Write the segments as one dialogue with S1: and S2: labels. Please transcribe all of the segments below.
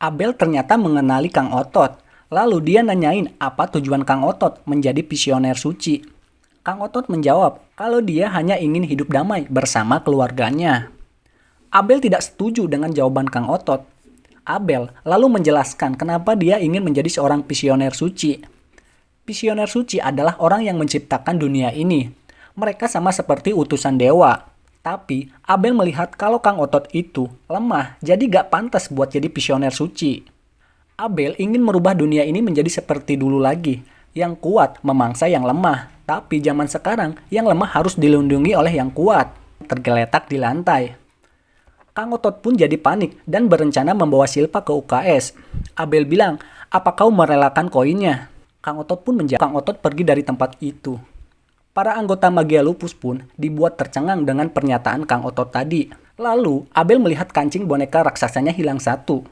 S1: Abel ternyata mengenali Kang Otot. Lalu dia nanyain apa tujuan Kang Otot menjadi visioner suci. Kang Otot menjawab kalau dia hanya ingin hidup damai bersama keluarganya. Abel tidak setuju dengan jawaban Kang Otot. Abel lalu menjelaskan kenapa dia ingin menjadi seorang visioner suci. Visioner suci adalah orang yang menciptakan dunia ini. Mereka sama seperti utusan dewa. Tapi Abel melihat kalau Kang Otot itu lemah, jadi gak pantas buat jadi visioner suci. Abel ingin merubah dunia ini menjadi seperti dulu lagi. Yang kuat memangsa yang lemah. Tapi zaman sekarang, yang lemah harus dilindungi oleh yang kuat. Tergeletak di lantai. Kang Otot pun jadi panik dan berencana membawa Silpa ke UKS. Abel bilang, apa kau merelakan koinnya? Kang Otot pun menjawab. Kang Otot pergi dari tempat itu. Para anggota Magia Lupus pun dibuat tercengang dengan pernyataan Kang Otot tadi. Lalu, Abel melihat kancing boneka raksasanya hilang satu.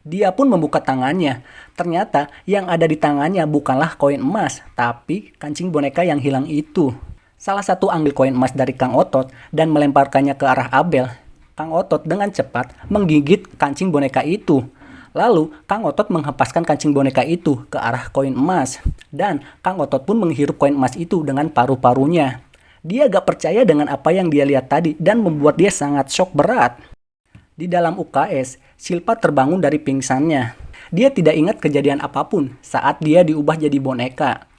S1: Dia pun membuka tangannya. Ternyata yang ada di tangannya bukanlah koin emas, tapi kancing boneka yang hilang itu. Salah satu ambil koin emas dari Kang Otot dan melemparkannya ke arah Abel. Kang Otot dengan cepat menggigit kancing boneka itu. Lalu, Kang Otot menghempaskan kancing boneka itu ke arah koin emas. Dan Kang Otot pun menghirup koin emas itu dengan paru-parunya. Dia gak percaya dengan apa yang dia lihat tadi dan membuat dia sangat shock berat. Di dalam UKS, Silpa terbangun dari pingsannya. Dia tidak ingat kejadian apapun saat dia diubah jadi boneka.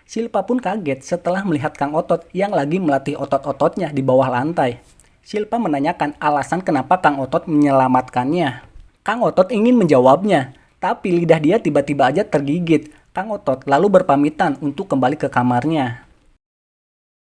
S1: Silpa pun kaget setelah melihat Kang Otot yang lagi melatih otot-ototnya di bawah lantai. Silpa menanyakan alasan kenapa Kang Otot menyelamatkannya. Kang Otot ingin menjawabnya, tapi lidah dia tiba-tiba aja tergigit. Kang Otot lalu berpamitan untuk kembali ke kamarnya.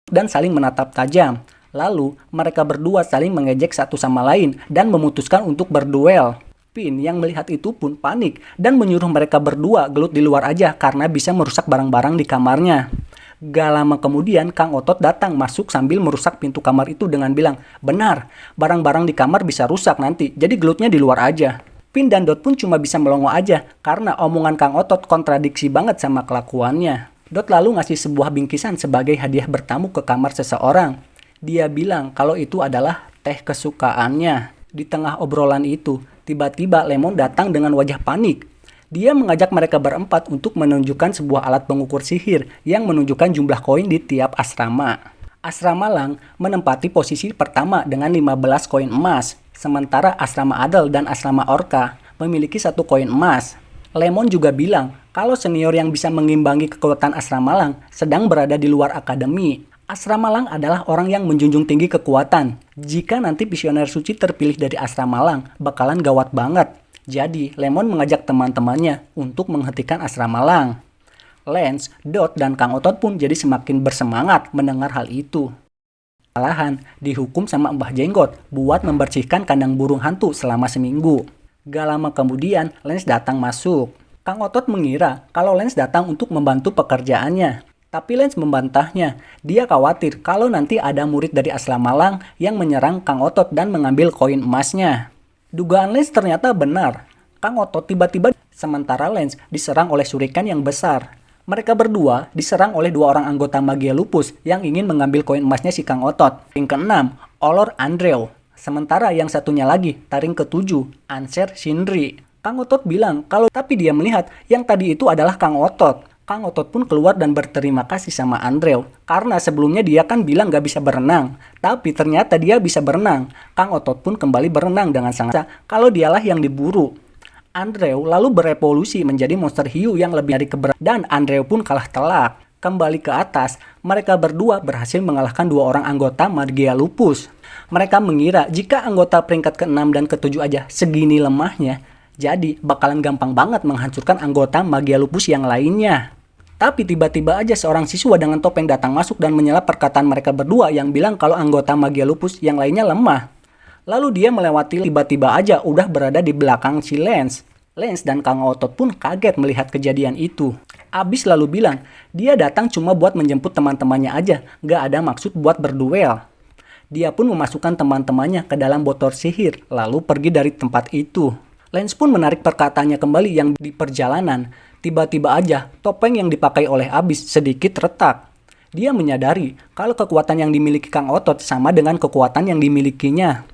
S1: Dan saling menatap tajam. Lalu, mereka berdua saling mengejek satu sama lain dan memutuskan untuk berduel. Pin yang melihat itu pun panik dan menyuruh mereka berdua gelut di luar aja karena bisa merusak barang-barang di kamarnya. Gak lama kemudian, Kang Otot datang masuk sambil merusak pintu kamar itu dengan bilang, benar, barang-barang di kamar bisa rusak nanti, jadi gelutnya di luar aja. Pin dan Dot pun cuma bisa melongo aja, karena omongan Kang Otot kontradiksi banget sama kelakuannya. Dot lalu ngasih sebuah bingkisan sebagai hadiah bertamu ke kamar seseorang. Dia bilang kalau itu adalah teh kesukaannya. Di tengah obrolan itu, tiba-tiba Lemon datang dengan wajah panik. Dia mengajak mereka berempat untuk menunjukkan sebuah alat pengukur sihir yang menunjukkan jumlah koin di tiap asrama. Asrama Lang menempati posisi pertama dengan 15 koin emas, sementara asrama Adel dan asrama Orca memiliki 1 koin emas. Lemon juga bilang kalau senior yang bisa mengimbangi kekuatan asrama Lang sedang berada di luar akademi. Asrama Lang adalah orang yang menjunjung tinggi kekuatan. Jika nanti visioner suci terpilih dari asrama Lang, bakalan gawat banget. Jadi, Lemon mengajak teman-temannya untuk menghentikan asrama Lang. Lance, Dot, dan Kang Otot pun jadi semakin bersemangat mendengar hal itu. Malahan, dihukum sama Mbah Jenggot buat membersihkan kandang burung hantu selama seminggu. Gak lama kemudian, Lance datang masuk. Kang Otot mengira kalau Lance datang untuk membantu pekerjaannya. Tapi Lance membantahnya. Dia khawatir kalau nanti ada murid dari asrama Lang yang menyerang Kang Otot dan mengambil koin emasnya. Dugaan Lance ternyata benar. Kang Otot tiba-tiba sementara Lance diserang oleh surikan yang besar. Mereka berdua diserang oleh 2 orang anggota Magia Lupus yang ingin mengambil koin emasnya si Kang Otot. Taring ke-6, Olor Andrew. Sementara yang satunya lagi, taring ke-7, Anser Shinri. Kang Otot bilang kalau tapi dia melihat yang tadi itu adalah Kang Otot. Kang Otot pun keluar dan berterima kasih sama Andrew. Karena sebelumnya dia kan bilang gak bisa berenang. Tapi ternyata dia bisa berenang. Kang Otot pun kembali berenang dengan sangat kalau dialah yang diburu. Andrew lalu berevolusi menjadi monster hiu yang lebih dari keberanian. Dan Andrew pun kalah telak. Kembali ke atas, mereka berdua berhasil mengalahkan 2 orang anggota Magia Lupus. Mereka mengira jika anggota peringkat ke-6 dan ke-7 aja segini lemahnya, jadi bakalan gampang banget menghancurkan anggota Magia Lupus yang lainnya. Tapi tiba-tiba aja seorang siswa dengan topeng datang masuk dan menyela perkataan mereka berdua yang bilang kalau anggota Magia Lupus yang lainnya lemah. Lalu dia melewati tiba-tiba aja udah berada di belakang si Lance. Lance dan Kang Otot pun kaget melihat kejadian itu. Abis lalu bilang, dia datang cuma buat menjemput teman-temannya aja, gak ada maksud buat berduel. Dia pun memasukkan teman-temannya ke dalam botol sihir, lalu pergi dari tempat itu. Lance pun menarik perkataannya kembali yang di perjalanan. Tiba-tiba aja, topeng yang dipakai oleh Abis sedikit retak. Dia menyadari kalau kekuatan yang dimiliki Kang Otot sama dengan kekuatan yang dimilikinya.